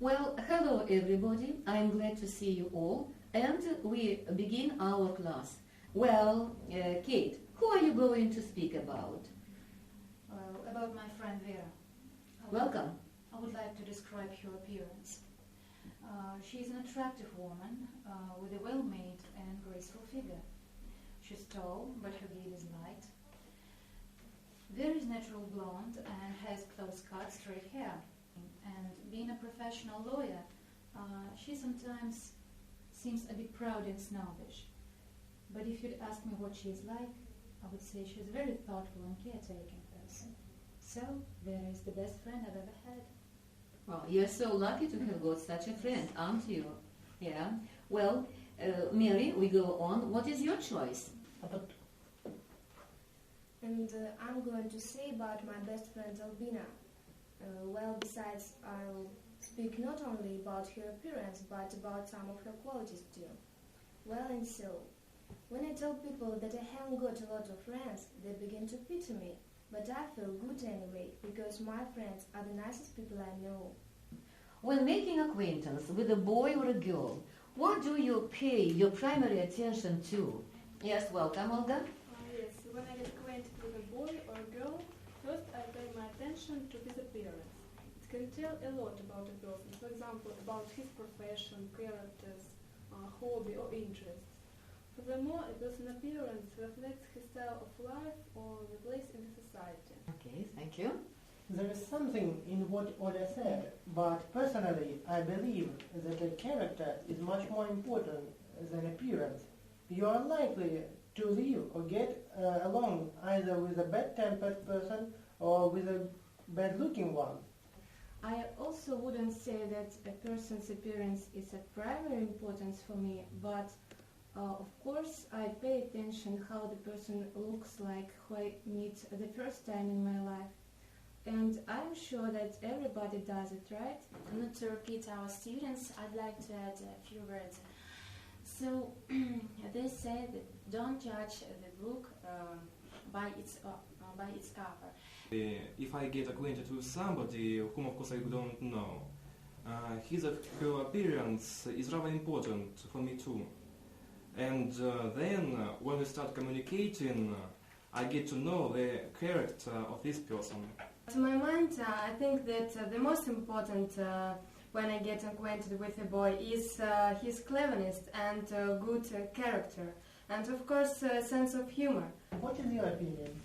Well, hello everybody. I'm glad to see you all. And we begin our class. Well, Kate, who are you going to speak about? About my friend Vera. Welcome. I would like to describe her appearance. She is an attractive woman with a well-made and graceful figure. She's tall, but her gaze is light. Vera is natural blonde and has close-cut straight hair. And being a professional lawyer, she sometimes seems a bit proud and snobbish. But if you'd ask me what she is like, I would say she's a very thoughtful and caretaking person. So, Vera is the best friend I've ever had. Well, you're so lucky to have got such a friend, aren't you? Yeah. Well, Mary, we go on. What is your choice? And I'm going to say about my best friend Albina. Well, besides, I'll speak not only about her appearance, but about some of her qualities too. Well, and so, when I tell people that I haven't got a lot of friends, they begin to pity me. But I feel good anyway, because my friends are the nicest people I know. When making acquaintance with a boy or a girl, what do you pay your primary attention to? Yes, welcome, Olga. Yes, when I get acquainted with a boy or a girl, first I pay my attention to his appearance. It can tell a lot about a person, for example, about his profession, characters, hobby or interests. Furthermore, a person's appearance reflects his style of life or the place in the society. Okay, thank you. There is something in what Ola said, but personally I believe that a character is much more important than appearance. You are likely to live or get along either with a bad-tempered person or with a bad-looking one. I also wouldn't say that a person's appearance is of primary importance for me, but of course I pay attention how the person looks like who I meet the first time in my life. And I'm sure that everybody does it, right? Not to repeat our students, I'd like to add a few words. So, they say that don't judge the book by its cover. If I get acquainted with somebody whom of course I don't know, his or her appearance is rather important for me too. And then when we start communicating, I get to know the character of this person. To my mind, I think that the most important when I get acquainted with a boy is his cleverness and good character, and of course a sense of humor. What is your opinion?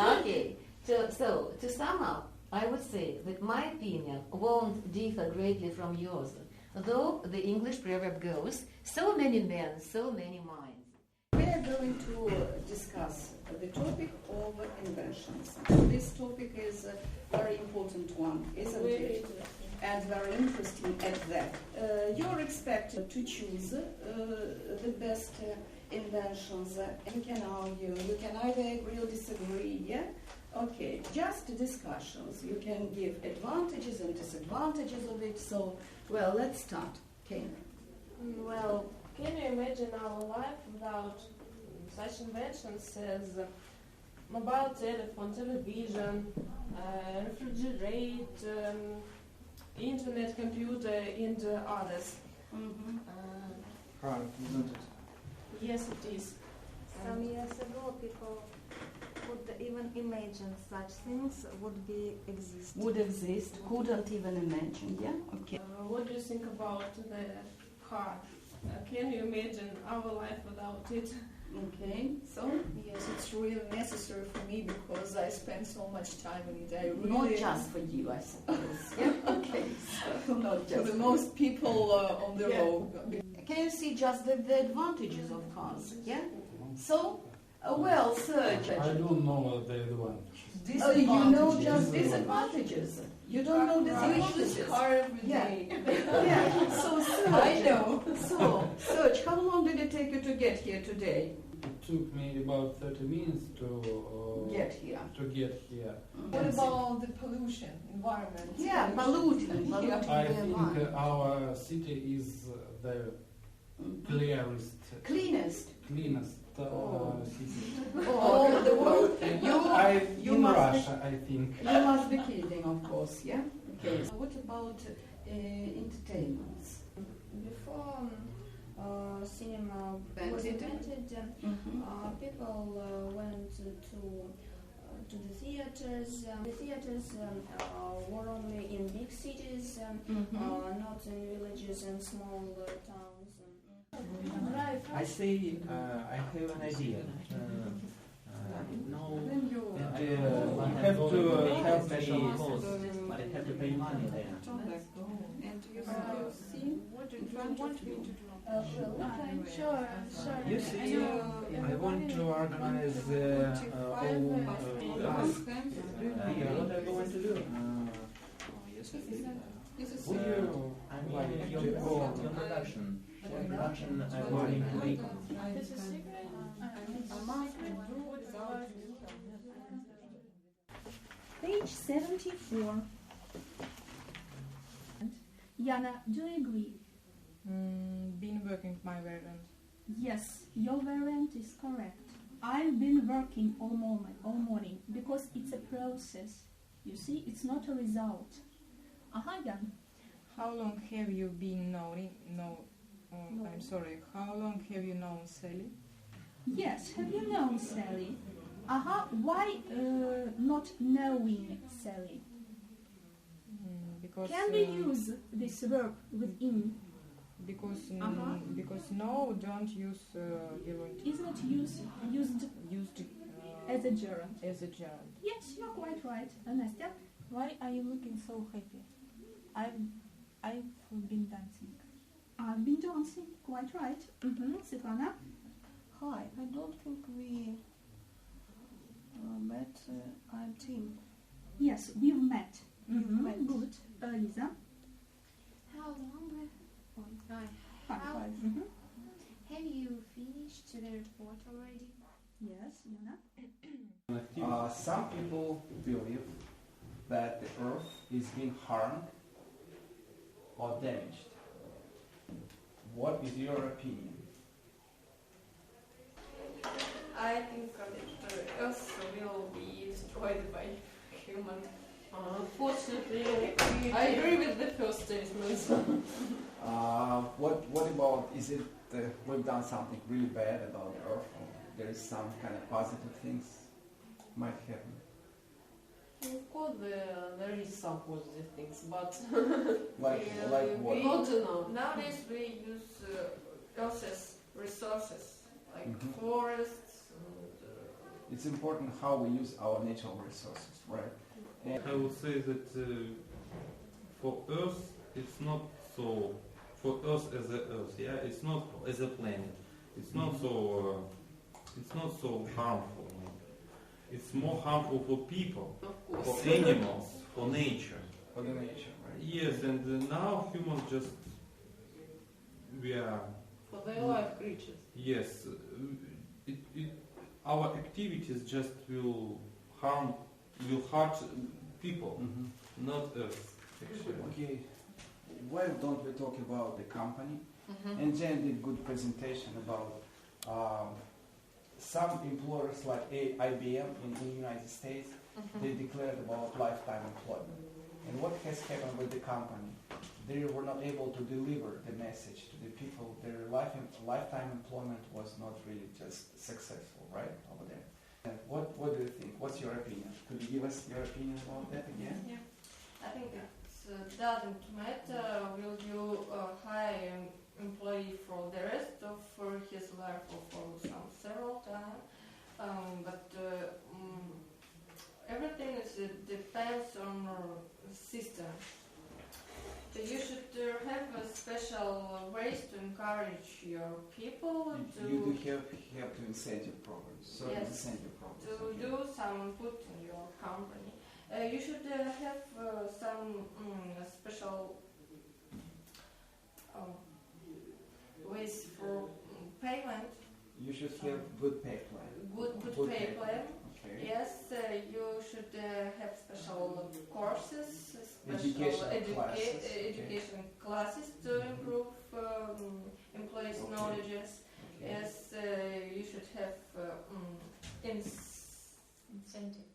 Okay, so to sum up, I would say that my opinion won't differ greatly from yours, though the English proverb goes, so many men, so many minds. We are going to discuss the topic of inventions. This topic is a very important one, isn't it? And very interesting at that. You're expected to choose the best inventions. You can argue, you can either agree or disagree, yeah? Okay, just discussions. You can give advantages and disadvantages of it. So, well, let's start. Kane. Well, can you imagine our life without such inventions as mobile telephone, television, refrigerator, internet, computer, and others? Hard, isn't it? Yes, it is. Some years ago, people could even imagine such things would exist. Couldn't even imagine, yeah? Okay. What do you think about the car? Can you imagine our life without it? Okay, so? Yes, it's really necessary for me because I spend so much time in it. I really Not just for you, I suppose. Yeah? Okay, so not for just the for most people on the road. Can you see just the advantages of cars? Yeah? So, well, Serge. I don't know the advantages. You know just disadvantages. You don't know disadvantages. I use car every day. Yeah. So, Serge. I know. So, Serge, how long did it take you to get here today? It took me about 30 minutes to get here. What about the pollution, environment? Yeah, pollution. I think our city is the cleanest city. All over the world. In Russia, I think. You must be kidding, of course, yeah? Okay. What about entertainments? Before cinema was Invented. invented, people went to the theaters. The theaters were only in big cities, not in villages and small towns. I say I have an idea. No, you have to help me. But I have to pay money then. And you see what you want me to do? Sure. You see, I want to organize all tasks. What are you going to do? Would you invite your production? Your production I'm going to make. This is secret. Page 74. Yana, do you agree? Been working my variant. Yes, your variant is correct. I've been working all morning because it's a process. You see, it's not a result. Jan. How long have you been knowing? I'm sorry. How long have you known Sally? Yes, have you known Sally? Why not knowing Sally? Because Can we use this verb with in? Because no, don't use gerund. Is not used as a gerund? As a gerund. Yes, you're quite right. Nastya? Why are you looking so happy? I've been dancing. I've been dancing, quite right. Svetlana? Hi, I don't think we met. I'm team. Yes, we've met. Met. Good. Lisa? How long? Five. Have you finished the report already? Yes, Yana? Some people believe that the earth is being harmed or damaged. What is your opinion? I think that the earth will be destroyed by humans. Unfortunately, I agree with the first statement. What about, is it we've done something really bad about the earth, or there is some kind of positive things might happen? Of course, there is some positive things, but like what? We don't know. Nowadays we use Earth's resources like forests. And, it's important how we use our natural resources, right? And I would say that for Earth, it's not so. For Earth as a Earth, yeah, it's not as a planet. It's not so. It's not so harmful. It's more harmful for people, for animals, for nature. For the nature, right? Yes, and now humans just we are. For their life creatures. Yes, our activities just will hurt people, not Earth. Actually. Okay, why don't we talk about the company? And Jen did good presentation about some employers like IBM in the United States. They declared about lifetime employment. And what has happened with the company? They were not able to deliver the message to the people. Their lifetime employment was not really just successful, right, over there. And what do you think? What's your opinion? Could you give us your opinion about that again? Yeah, I think it doesn't matter. Will you hire an employee for the rest of his life or for several times? But everything depends on system. So you should have a special ways to encourage your people to... You do have to incentive programs, certain incentive programs. To do some input in your company. You should have some special ways for payment. You should have good pay plan. Good pay plan. Okay. Yes, you should have special courses, education classes to improve employees' knowledges. Yes, you should have incentives.